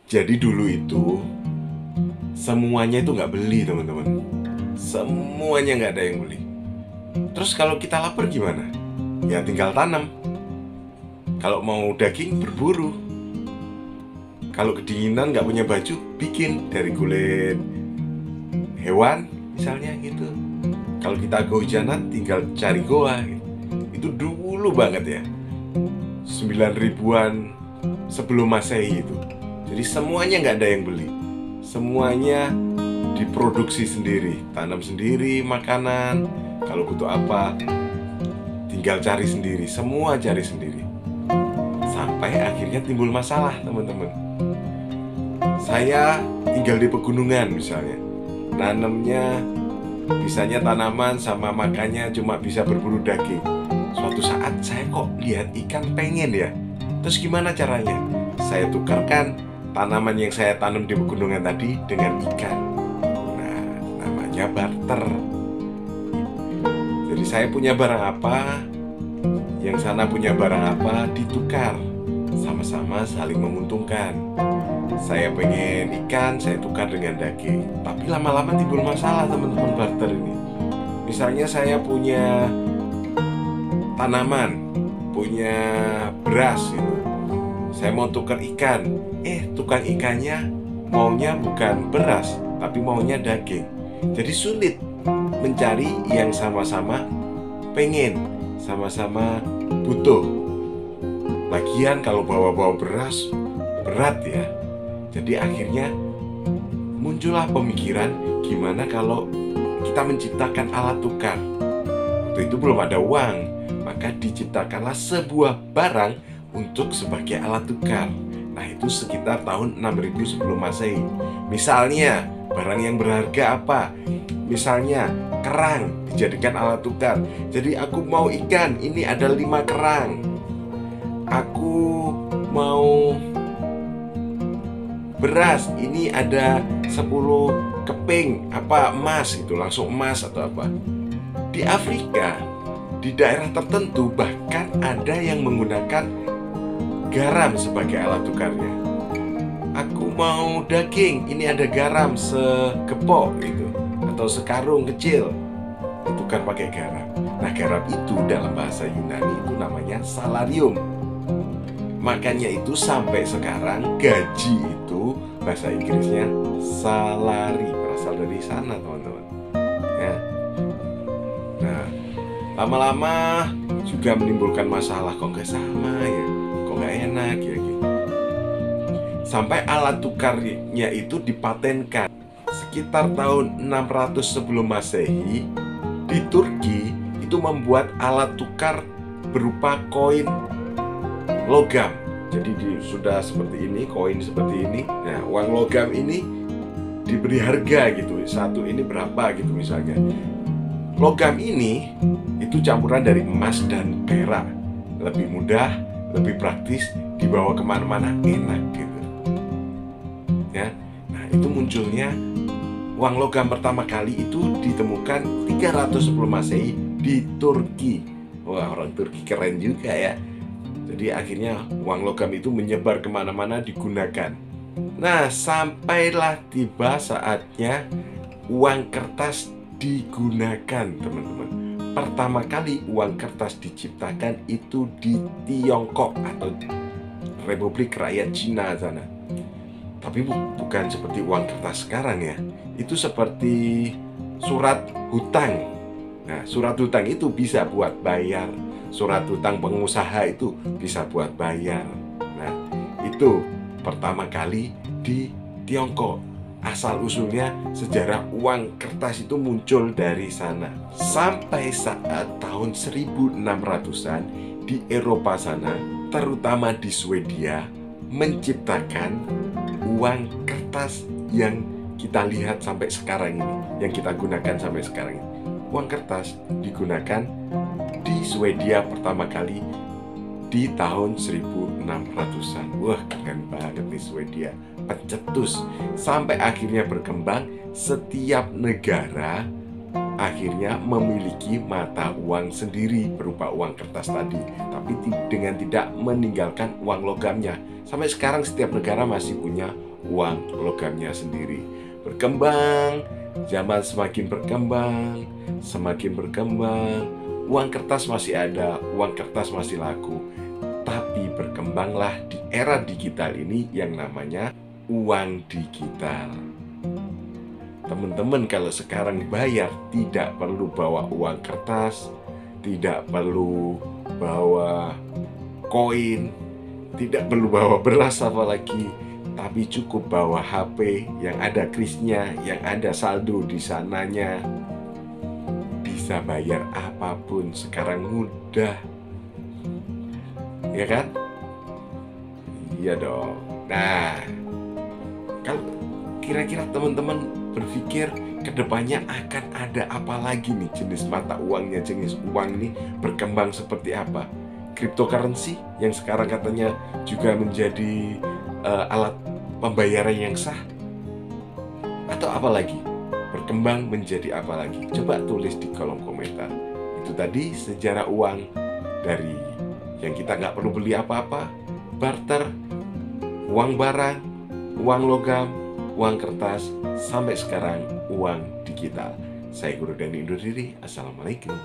Jadi dulu itu semuanya itu nggak beli, teman-teman. Semuanya nggak ada yang beli. Terus kalau kita lapar gimana? Ya tinggal tanam. Kalau mau daging, berburu. Kalau kedinginan nggak punya baju, bikin dari kulit hewan misalnya gitu. Kalau kita kehujanan, tinggal cari goa gitu. Itu dulu banget ya, 9 ribuan sebelum Masehi itu. Jadi semuanya nggak ada yang beli. Semuanya diproduksi sendiri, tanam sendiri makanan. Kalau butuh apa, tinggal cari sendiri, semua cari sendiri. Sampai akhirnya timbul masalah, teman-teman. Saya tinggal di pegunungan misalnya, nanamnya bisanya tanaman sama makannya cuma bisa berburu daging. Suatu saat saya kok lihat ikan pengen ya. Terus gimana caranya? Saya tukarkan tanaman yang saya tanam di pegunungan tadi dengan ikan. Nah, namanya barter. Jadi saya punya barang apa, yang sana punya barang apa, ditukar. Sama-sama saling menguntungkan. Saya pengen ikan, saya tukar dengan daging. Tapi lama-lama timbul masalah, teman-teman, barter ini. Misalnya saya punya tanaman, punya beras gitu. Saya mau tukar ikan. Tukang ikannya maunya bukan beras, tapi maunya daging. Jadi sulit mencari yang sama-sama pengen, sama-sama butuh. Lagian kalau bawa-bawa beras berat ya. Jadi akhirnya muncullah pemikiran, gimana kalau kita menciptakan alat tukar. Waktu itu belum ada uang, maka diciptakanlah sebuah barang untuk sebagai alat tukar. Nah, itu sekitar tahun 6000 sebelum Masehi. Misalnya, barang yang berharga apa? Misalnya, kerang dijadikan alat tukar. Jadi aku mau ikan, ini ada 5 kerang. Aku mau beras, ini ada 10 keping apa emas, itu langsung emas atau apa. Di Afrika, di daerah tertentu bahkan ada yang menggunakan garam sebagai alat tukarnya. Aku mau daging, ini ada garam segepok gitu, atau sekarung kecil, ditukar pakai garam. Nah, garam itu dalam bahasa Yunani itu namanya salarium. Makanya itu sampai sekarang gaji itu bahasa Inggrisnya salary, berasal dari sana, teman-teman. Ya. Nah, lama-lama juga menimbulkan masalah, kok nggak sama ya, kok nggak enak ya gitu. Sampai alat tukarnya itu dipatenkan sekitar tahun 600 sebelum Masehi. Di Turki itu membuat alat tukar berupa koin logam. Jadi sudah seperti ini, koin seperti ini. Nah, uang logam ini diberi harga gitu. Satu ini berapa gitu misalnya. Logam ini itu campuran dari emas dan perak. Lebih mudah, lebih praktis, dibawa kemana-mana enak gitu. Ya, nah itu munculnya uang logam pertama kali itu ditemukan 300 sebelum Masehi di Turki. Wah, orang Turki keren juga ya. Jadi akhirnya uang logam itu menyebar kemana-mana, digunakan. Nah, sampailah tiba saatnya uang kertas digunakan, teman-teman. Pertama kali uang kertas diciptakan itu di Tiongkok atau Republik Rakyat Cina sana. Tapi bukan seperti uang kertas sekarang ya. Itu seperti surat hutang. Nah, surat hutang itu bisa buat bayar. Surat hutang pengusaha itu bisa buat bayar. Nah, itu pertama kali di Tiongkok. Asal-usulnya sejarah uang kertas itu muncul dari sana. Sampai saat tahun 1600-an di Eropa sana, terutama di Swedia, menciptakan uang kertas yang kita lihat sampai sekarang ini, yang kita gunakan sampai sekarang ini. Uang kertas digunakan di Swedia pertama kali di tahun 1600-an. Wah, keren banget nih Swedia, pencetus. Sampai akhirnya berkembang, setiap negara akhirnya memiliki mata uang sendiri berupa uang kertas tadi, tapi dengan tidak meninggalkan uang logamnya. Sampai sekarang setiap negara masih punya uang logamnya sendiri. Berkembang, zaman semakin berkembang, uang kertas masih ada, uang kertas masih laku. Tapi berkembanglah di era digital ini yang namanya uang digital. Teman-teman kalau sekarang bayar tidak perlu bawa uang kertas, tidak perlu bawa koin, tidak perlu bawa beras apalagi, tapi cukup bawa HP yang ada krisnya, yang ada saldo di sananya. Bisa bayar apapun sekarang mudah. Ya kan? Iya dong. Nah, kalau kira-kira teman-teman berpikir kedepannya akan ada apa lagi nih jenis mata uangnya, jenis uang nih berkembang seperti apa? Cryptocurrency yang sekarang katanya juga menjadi alat pembayaran yang sah, atau apa lagi? Berkembang menjadi apa lagi? Coba tulis di kolom komentar. Itu tadi sejarah uang dari yang kita nggak perlu beli apa-apa, barter, uang barang, uang logam, uang kertas, sampai sekarang uang digital. Saya Guru Dani undur diri. Assalamualaikum.